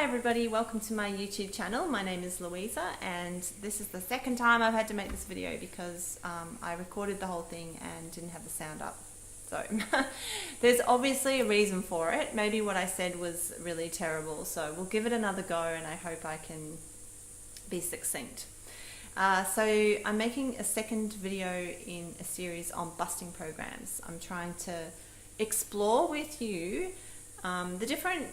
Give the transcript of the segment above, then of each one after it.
Hi everybody, welcome to my YouTube channel. My name is Louisa and this is the second time I've had to make this video because I recorded the whole thing and didn't have the sound up. So there's obviously a reason for it. Maybe what I said was really terrible, so we'll give it another go and I hope I can be succinct. So I'm making a second video in a series on busting programs. I'm trying to explore with you the different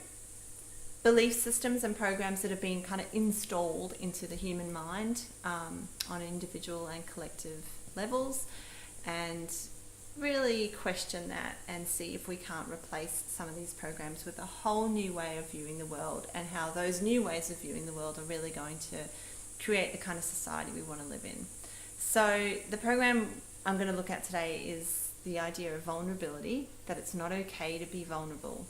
belief systems and programs that have been kind of installed into the human mind on individual and collective levels, and really question that and see if we can't replace some of these programs with a whole new way of viewing the world, and how those new ways of viewing the world are really going to create the kind of society we want to live in. So the program I'm going to look at today is the idea of vulnerability, that it's not okay to be vulnerable.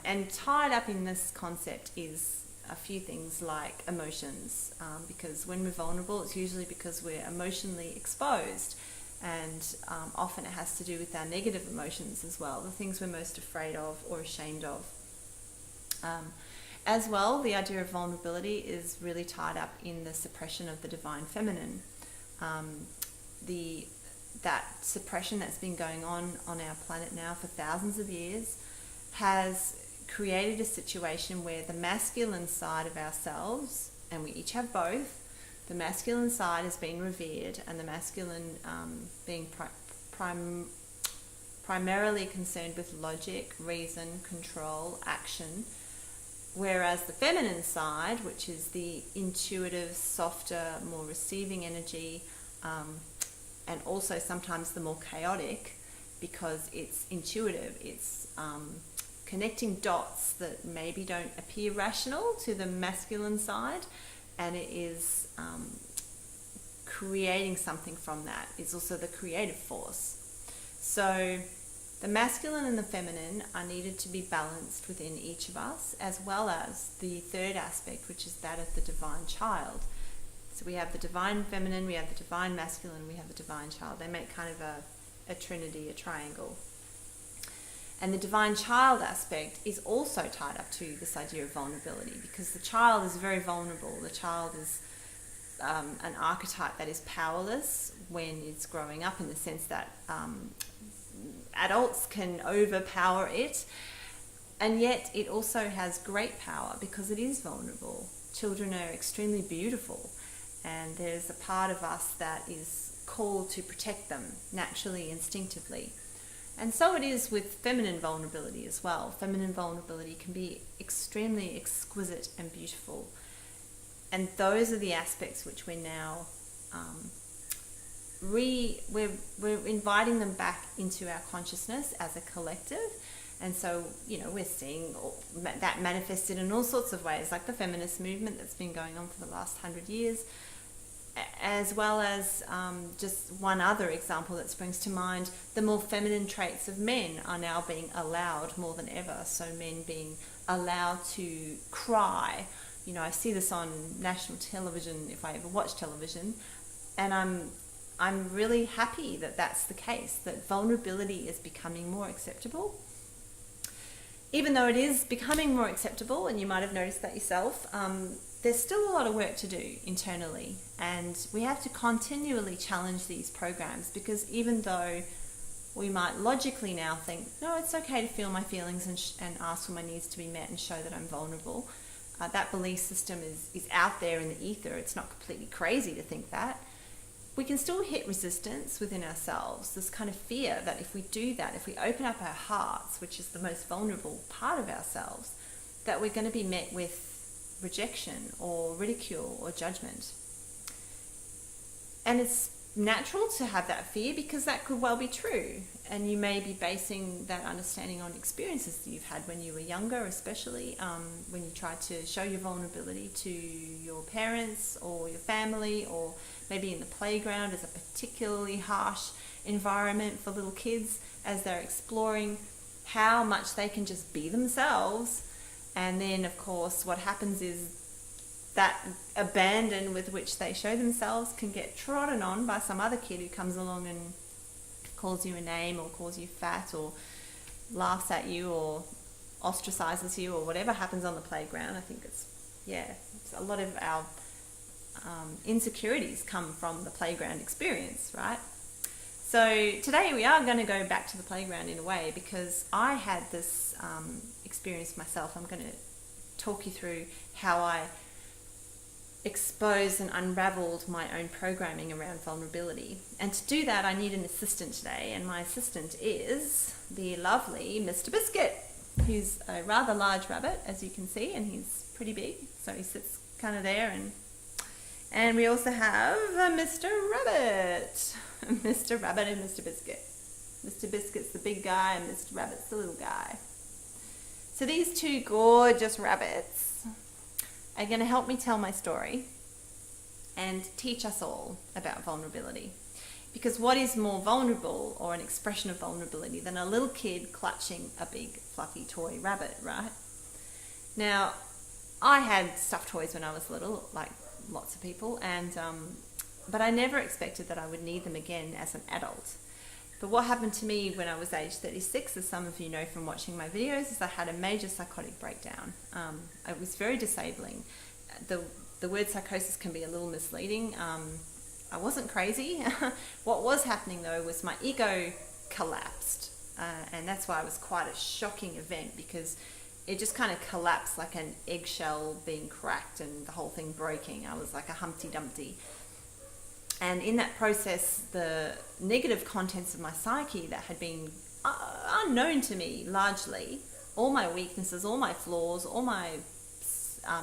And tied up in this concept is a few things like emotions, because when we're vulnerable, it's usually because we're emotionally exposed, and often it has to do with our negative emotions as well, the things we're most afraid of or ashamed of. As well, the idea of vulnerability is really tied up in the suppression of the divine feminine. That suppression that's been going on our planet now for thousands of years has created a situation where the masculine side of ourselves, and we each have both, the masculine side has been revered, and the masculine being primarily concerned with logic, reason, control, action, whereas the feminine side, which is the intuitive, softer, more receiving energy, and also sometimes the more chaotic, because it's intuitive, it's connecting dots that maybe don't appear rational to the masculine side, and it is creating something from that. It's also the creative force. So the masculine and the feminine are needed to be balanced within each of us, as well as the third aspect, which is that of the divine child. So we have the divine feminine, we have the divine masculine, we have the divine child. They make kind of a trinity, a triangle. And the divine child aspect is also tied up to this idea of vulnerability, because the child is very vulnerable. The child is an archetype that is powerless when it's growing up, in the sense that adults can overpower it, and yet it also has great power because it is vulnerable. Children are extremely beautiful, and there's a part of us that is called to protect them naturally, instinctively. And so it is with feminine vulnerability as well. Feminine vulnerability can be extremely exquisite and beautiful. And those are the aspects which we're now we're inviting them back into our consciousness as a collective. And so, we're seeing that manifested in all sorts of ways, like the feminist movement that's been going on for the last 100 years, as well as just one other example that springs to mind, the more feminine traits of men are now being allowed more than ever. So men being allowed to cry. I see this on national television, if I ever watch television, and I'm really happy that that's the case, that vulnerability is becoming more acceptable. Even though it is becoming more acceptable, and you might have noticed that yourself, there's still a lot of work to do internally, and we have to continually challenge these programs, because even though we might logically now think, no, it's okay to feel my feelings and ask for my needs to be met and show that I'm vulnerable, that belief system is out there in the ether. It's not completely crazy to think that. We can still hit resistance within ourselves, this kind of fear that if we do that, if we open up our hearts, which is the most vulnerable part of ourselves, that we're going to be met with rejection or ridicule or judgment. And it's natural to have that fear, because that could well be true, and you may be basing that understanding on experiences that you've had when you were younger, especially when you tried to show your vulnerability to your parents or your family, or maybe in the playground as a particularly harsh environment for little kids as they're exploring how much they can just be themselves. And then, of course, what happens is that abandon with which they show themselves can get trodden on by some other kid who comes along and calls you a name, or calls you fat, or laughs at you, or ostracizes you or whatever happens on the playground. I think it's a lot of our insecurities come from the playground experience, right? So today we are going to go back to the playground in a way, because I had this experience myself. I'm going to talk you through how I exposed and unraveled my own programming around vulnerability. And to do that, I need an assistant today, and my assistant is the lovely Mr Biscuit, who's a rather large rabbit, as you can see, and he's pretty big, so he sits kind of there. And we also have Mr Rabbit. Mr Rabbit and Mr Biscuit. Mr Biscuit's the big guy and Mr Rabbit's the little guy. So these two gorgeous rabbits are going to help me tell my story and teach us all about vulnerability. Because what is more vulnerable, or an expression of vulnerability, than a little kid clutching a big fluffy toy rabbit, right? Now, I had stuffed toys when I was little, like lots of people, but I never expected that I would need them again as an adult. But what happened to me when I was age 36, as some of you know from watching my videos, is I had a major psychotic breakdown. It was very disabling. The word psychosis can be a little misleading. I wasn't crazy. What was happening though was my ego collapsed, and that's why it was quite a shocking event, because it just kind of collapsed like an eggshell being cracked and the whole thing breaking. I was like a Humpty Dumpty. And in that process, the negative contents of my psyche that had been unknown to me largely, all my weaknesses, all my flaws, all my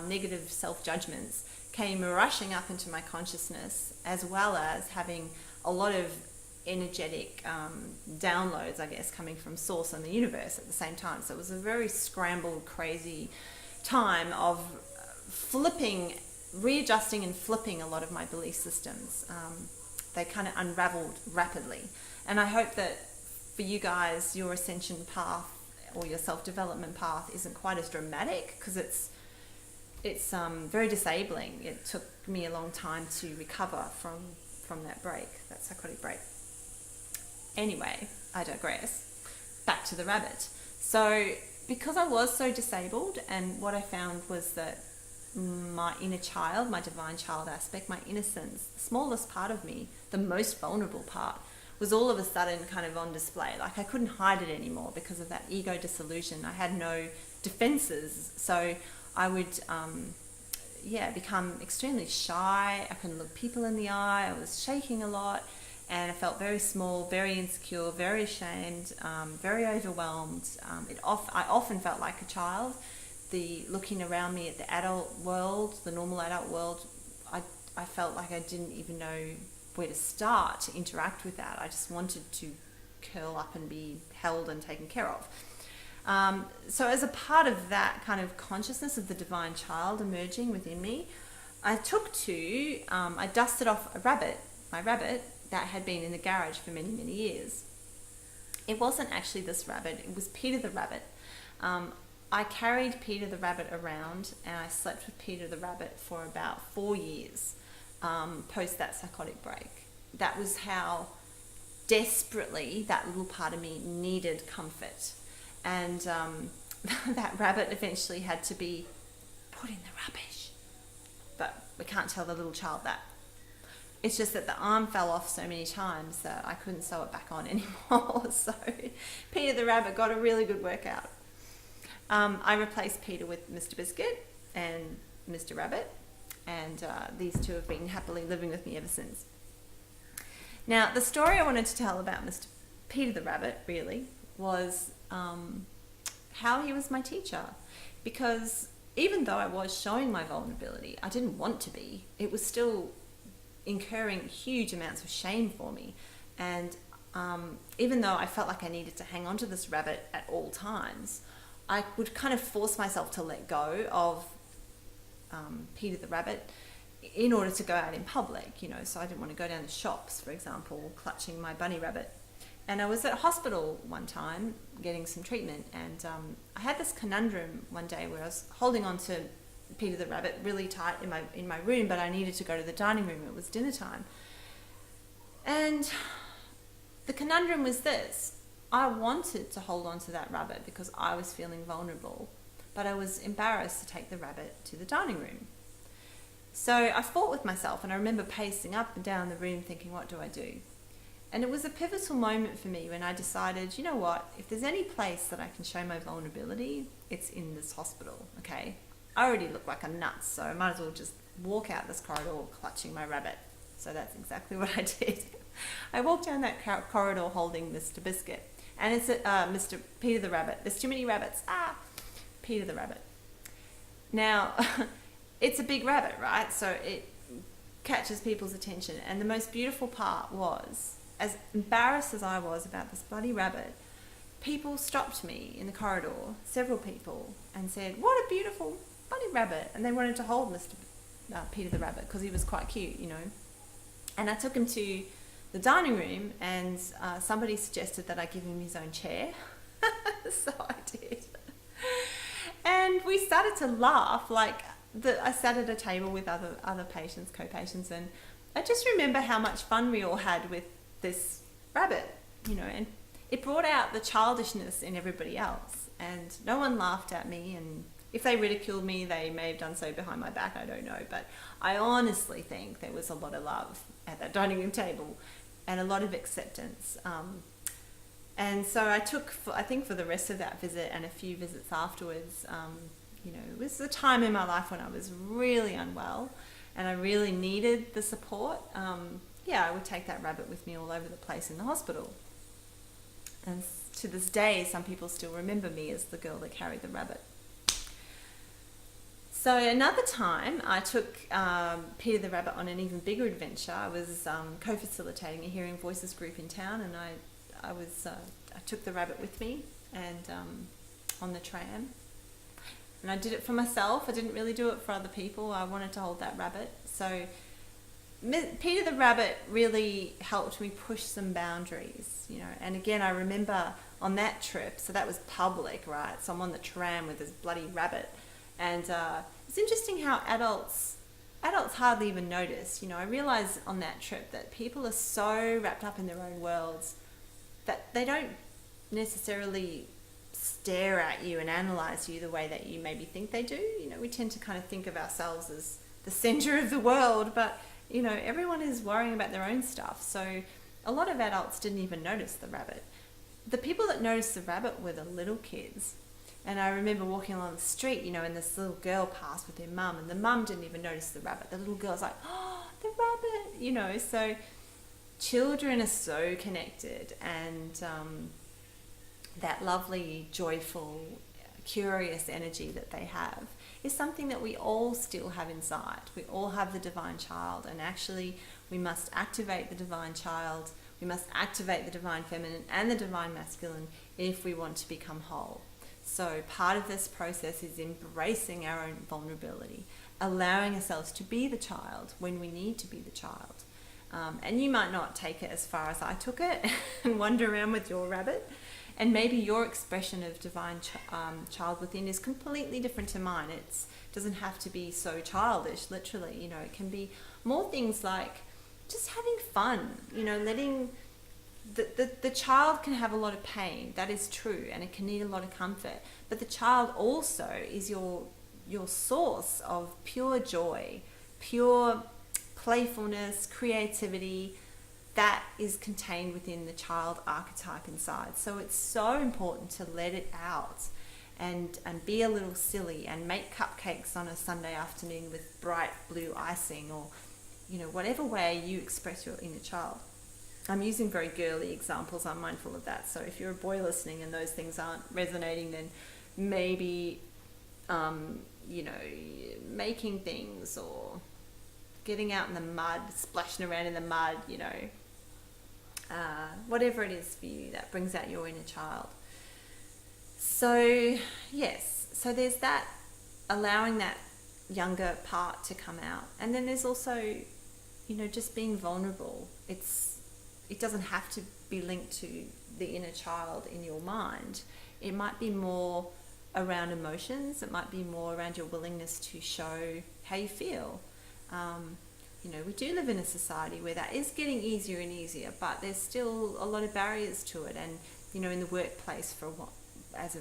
negative self-judgments came rushing up into my consciousness, as well as having a lot of energetic downloads, I guess, coming from source and the universe at the same time. So it was a very scrambled, crazy time of readjusting and flipping a lot of my belief systems. They kind of unraveled rapidly. And I hope that for you guys, your ascension path or your self-development path isn't quite as dramatic, because it's very disabling. It took me a long time to recover from that psychotic break. Anyway, I digress. Back to the rabbit. So because I was so disabled, and what I found was that my inner child, my divine child aspect, my innocence, the smallest part of me, the most vulnerable part, was all of a sudden kind of on display. Like I couldn't hide it anymore because of that ego dissolution. I had no defenses. So I would become extremely shy. I couldn't look people in the eye. I was shaking a lot, and I felt very small, very insecure, very ashamed, very overwhelmed. I often felt like a child. Looking around me at the adult world, the normal adult world, I felt like I didn't even know where to start to interact with that. I just wanted to curl up and be held and taken care of. So as a part of that kind of consciousness of the divine child emerging within me, I dusted off my rabbit that had been in the garage for many, many years. It wasn't actually this rabbit, it was Peter the rabbit. I carried Peter the rabbit around, and I slept with Peter the rabbit for about 4 years post that psychotic break. That was how desperately that little part of me needed comfort. And that rabbit eventually had to be put in the rubbish. But we can't tell the little child that. It's just that the arm fell off so many times that I couldn't sew it back on anymore. So Peter the rabbit got a really good workout. I replaced Peter with Mr Biscuit and Mr Rabbit, and these two have been happily living with me ever since. Now, the story I wanted to tell about Mr Peter the Rabbit really was how he was my teacher, because even though I was showing my vulnerability, I didn't want to be. It was still incurring huge amounts of shame for me, and even though I felt like I needed to hang on to this rabbit at all times, I would kind of force myself to let go of Peter the rabbit in order to go out in public, so I didn't want to go down to shops, for example, clutching my bunny rabbit. And I was at a hospital one time getting some treatment, and I had this conundrum one day where I was holding on to Peter the rabbit really tight in my room, but I needed to go to the dining room. It was dinner time. And the conundrum was this: I wanted to hold on to that rabbit because I was feeling vulnerable, but I was embarrassed to take the rabbit to the dining room. So I fought with myself, and I remember pacing up and down the room thinking, what do I do? And it was a pivotal moment for me when I decided, you know what, if there's any place that I can show my vulnerability, it's in this hospital, okay? I already look like a nut, so I might as well just walk out this corridor clutching my rabbit. So that's exactly what I did. I walked down that corridor holding Mr Biscuit, and it's Mr. Peter the Rabbit. There's too many rabbits. Peter the Rabbit. Now, it's a big rabbit, right? So it catches people's attention. And the most beautiful part was, as embarrassed as I was about this bloody rabbit, people stopped me in the corridor, several people, and said, what a beautiful bloody rabbit. And they wanted to hold Mr. Peter the Rabbit because he was quite cute, you know. And I took him to the dining room, and somebody suggested that I give him his own chair. So I did. And we started to laugh, like I sat at a table with other patients, co-patients, and I just remember how much fun we all had with this rabbit, you know, and it brought out the childishness in everybody else, and no one laughed at me, and if they ridiculed me, they may have done so behind my back, I don't know, but I honestly think there was a lot of love at that dining room table and a lot of acceptance. And so I took, I think for the rest of that visit and a few visits afterwards, you know, it was a time in my life when I was really unwell and I really needed the support. I would take that rabbit with me all over the place in the hospital. And to this day, some people still remember me as the girl that carried the rabbit. So another time, I took Peter the Rabbit on an even bigger adventure. I was co-facilitating a hearing voices group in town, and I took the rabbit with me and on the tram. And I did it for myself. I didn't really do it for other people. I wanted to hold that rabbit. So Peter the Rabbit really helped me push some boundaries, you know. And again, I remember on that trip, so that was public, right? So I'm on the tram with this bloody rabbit. And it's interesting how adults hardly even notice. You know, I realized on that trip that people are so wrapped up in their own worlds that they don't necessarily stare at you and analyze you the way that you maybe think they do. You know, we tend to kind of think of ourselves as the center of the world, but, you know, everyone is worrying about their own stuff. So a lot of adults didn't even notice the rabbit. The people that noticed the rabbit were the little kids. And I remember walking along the street, you know, and this little girl passed with their mum, and the mum didn't even notice the rabbit. The little girl's like, oh, the rabbit, you know. So children are so connected, and that lovely, joyful, curious energy that they have is something that we all still have inside. We all have the divine child, and actually we must activate the divine child, we must activate the divine feminine and the divine masculine if we want to become whole. So part of this process is embracing our own vulnerability, allowing ourselves to be the child when we need to be the child. And you might not take it as far as I took it and wander around with your rabbit. And maybe your expression of divine child within is completely different to mine. It doesn't have to be so childish, literally. You know, it can be more things like just having fun, you know, letting... The child can have a lot of pain, that is true, and it can need a lot of comfort. But the child also is your source of pure joy, pure playfulness, creativity, that is contained within the child archetype inside. So it's so important to let it out and be a little silly and make cupcakes on a Sunday afternoon with bright blue icing, or, you know, whatever way you express your inner child. I'm using very girly examples, I'm mindful of that. So if you're a boy listening and those things aren't resonating, then maybe, you know, making things or getting out in the mud, splashing around in the mud, you know, whatever it is for you that brings out your inner child. So, yes, so there's that, allowing that younger part to come out. And then there's also, you know, just being vulnerable. It doesn't have to be linked to the inner child in your mind. It might be more around emotions. It might be more around your willingness to show how you feel. You know, we do live in a society where that is getting easier and easier, but there's still a lot of barriers to it. And in the workplace, as a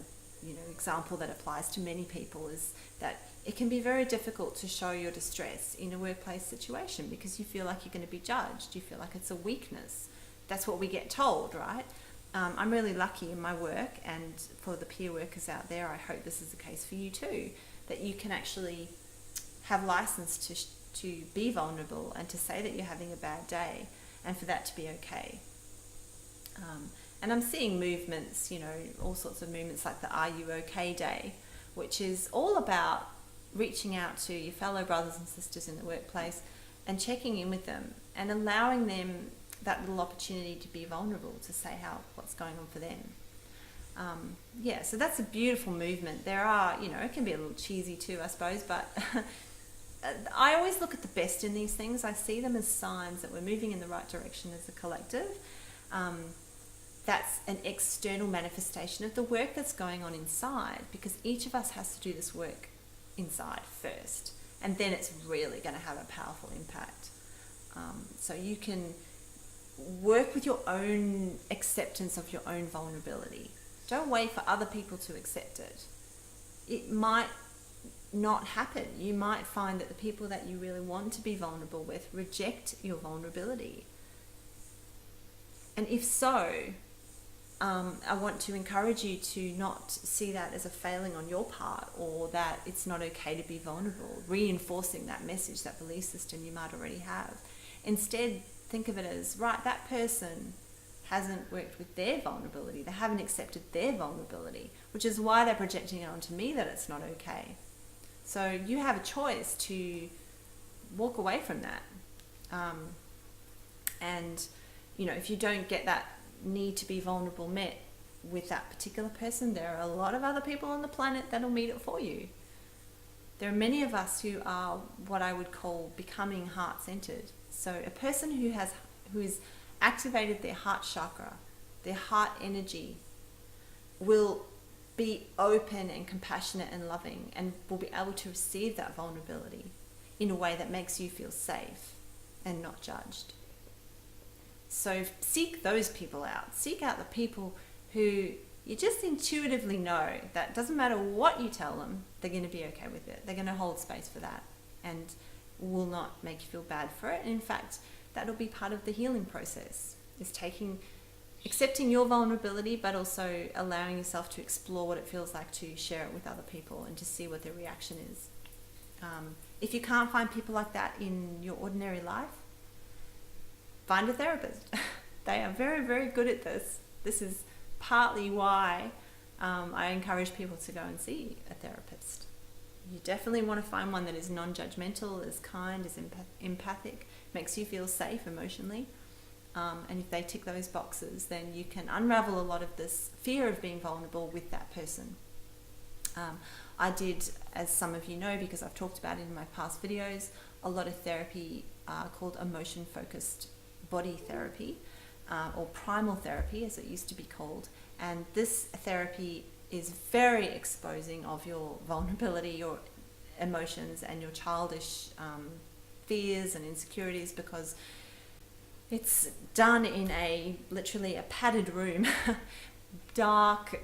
example that applies to many people, is that it can be very difficult to show your distress in a workplace situation because you feel like you're going to be judged. You feel like it's a weakness. That's what we get told, right? I'm really lucky in my work, and for the peer workers out there, I hope this is the case for you too, that you can actually have license to be vulnerable and to say that you're having a bad day, and for that to be okay. And I'm seeing movements, all sorts of movements like the Are You OK Day, which is all about reaching out to your fellow brothers and sisters in the workplace and checking in with them and allowing them that little opportunity to be vulnerable, to say what's going on for them. So that's a beautiful movement. There are, it can be a little cheesy too, I suppose, but I always look at the best in these things. I see them as signs that we're moving in the right direction as a collective. That's an external manifestation of the work that's going on inside, because each of us has to do this work inside first, and then it's really going to have a powerful impact. So you can work with your own acceptance of your own vulnerability. Don't wait for other people to accept it. It might not happen. You might find that the people that you really want to be vulnerable with reject your vulnerability. And if so, I want to encourage you to not see that as a failing on your part, or that it's not okay to be vulnerable, reinforcing that message, that belief system you might already have. Instead, think of it as, right, that person hasn't worked with their vulnerability. They haven't accepted their vulnerability, which is why they're projecting it onto me that it's not okay. So you have a choice to walk away from that. And, if you don't get that need to be vulnerable met with that particular person, there are a lot of other people on the planet that'll meet it for you. There are many of us who are what I would call becoming heart-centered. So a person who has activated their heart chakra, their heart energy, will be open and compassionate and loving, and will be able to receive that vulnerability in a way that makes you feel safe and not judged. So seek those people out. Seek out the people who you just intuitively know that doesn't matter what you tell them, they're going to be okay with it. They're going to hold space for that and will not make you feel bad for it. And in fact, that'll be part of the healing process, is accepting your vulnerability, but also allowing yourself to explore what it feels like to share it with other people and to see what their reaction is. If you can't find people like that in your ordinary life, find a therapist. They are very, very good at this. This is partly why I encourage people to go and see a therapist. You definitely want to find one that is non-judgmental, is kind, is empathic, makes you feel safe emotionally. And if they tick those boxes, then you can unravel a lot of this fear of being vulnerable with that person. I did, as some of you know, because I've talked about it in my past videos, a lot of therapy called emotion-focused body therapy, or primal therapy as it used to be called. And this therapy is very exposing of your vulnerability, your emotions, and your childish fears and insecurities, because it's done in literally a padded room, dark,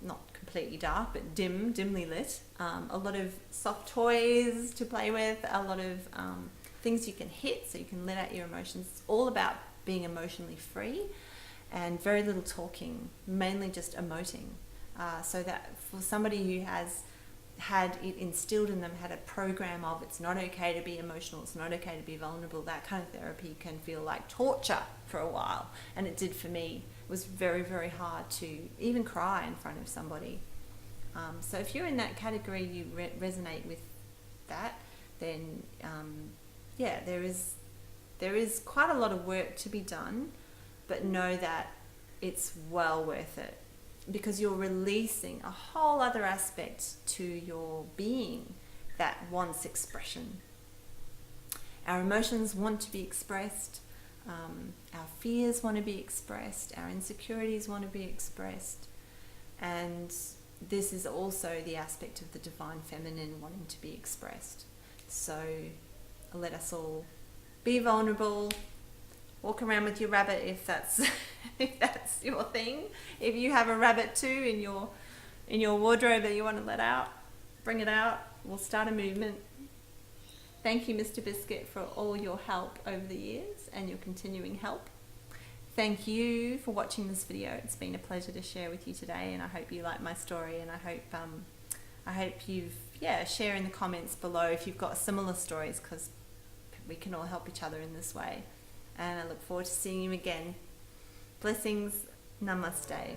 not completely dark, but dimly lit. A lot of soft toys to play with, a lot of things you can hit so you can let out your emotions. It's all about being emotionally free, and very little talking, mainly just emoting. So that for somebody who has had it instilled in them, had a program of it's not okay to be emotional, it's not okay to be vulnerable, that kind of therapy can feel like torture for a while. And it did for me. It was very, very hard to even cry in front of somebody. So if you're in that category, you resonate with that, then there is quite a lot of work to be done, but know that it's well worth it, because you're releasing a whole other aspect to your being that wants expression. Our emotions want to be expressed, our fears want to be expressed, our insecurities want to be expressed, and this is also the aspect of the divine feminine wanting to be expressed. So let us all be vulnerable, walk around with your rabbit if that's if that's your thing. If you have a rabbit too in your wardrobe that you want to let out, bring it out. We'll start a movement. Thank you, Mr Biscuit, for all your help over the years and your continuing help. Thank you for watching this video. It's been a pleasure to share with you today, and I hope you like my story, and I hope you've share in the comments below if you've got similar stories, because we can all help each other in this way. And I look forward to seeing you again. Blessings. Namaste.